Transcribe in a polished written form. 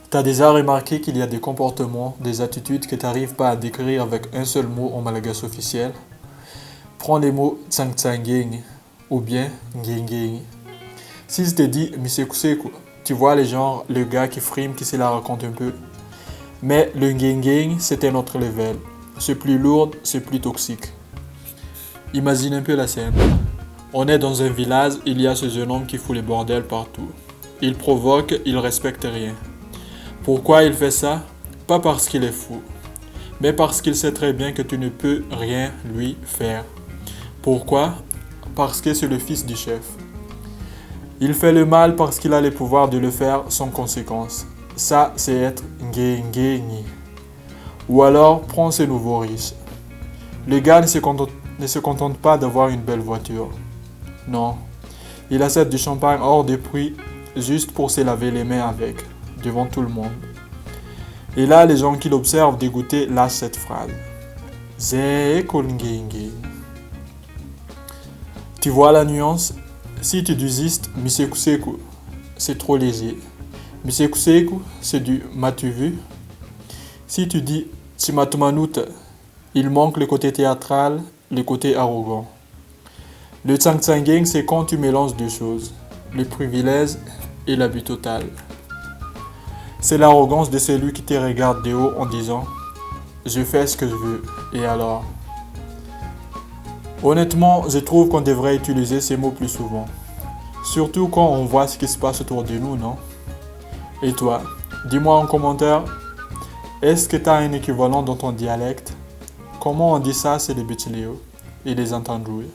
T'as déjà remarqué qu'il y a des comportements, des attitudes que t'arrives pas à décrire avec un seul mot en malagasy officiel? Prends les mots tsang tsanging ou bien nging. Si je te dis misekuseku, tu vois les genres, le gars qui frime, qui se la raconte un peu. Mais le nging, c'est un autre level. C'est plus lourd, c'est plus toxique. Imagine un peu la scène. On est dans un village, il y a ce jeune homme qui fout les bordels partout. Il provoque, il respecte rien. Pourquoi il fait ça? Pas parce qu'il est fou, mais parce qu'il sait très bien que tu ne peux rien lui faire. Pourquoi? Parce que c'est le fils du chef. Il fait le mal parce qu'il a le pouvoir de le faire sans conséquence. Ça, c'est être ngengeni. Ou alors, prends ce nouveau riche. Le gars ne se contente pas d'avoir une belle voiture. Non, il achète du champagne hors de prix juste pour se laver les mains avec, devant tout le monde. Et là, les gens qui l'observent dégoûtés lâchent cette phrase. Zé kolngenge. Tu vois la nuance? Si tu désistes, misekuseku, c'est trop léger. Misekuseku, c'est du m'as-tu vu? Si tu dis chimatumanut, il manque le côté théâtral, le côté arrogant. Le tsang tsanging, c'est quand tu mélanges deux choses, le privilège et l'abus total. C'est l'arrogance de celui qui te regarde de haut en disant « Je fais ce que je veux, et alors ?» Honnêtement, je trouve qu'on devrait utiliser ces mots plus souvent. Surtout quand on voit ce qui se passe autour de nous, non? Et toi, dis-moi en commentaire, est-ce que tu as un équivalent dans ton dialecte? Comment on dit ça, c'est les Bétiléo et les entendre jouer.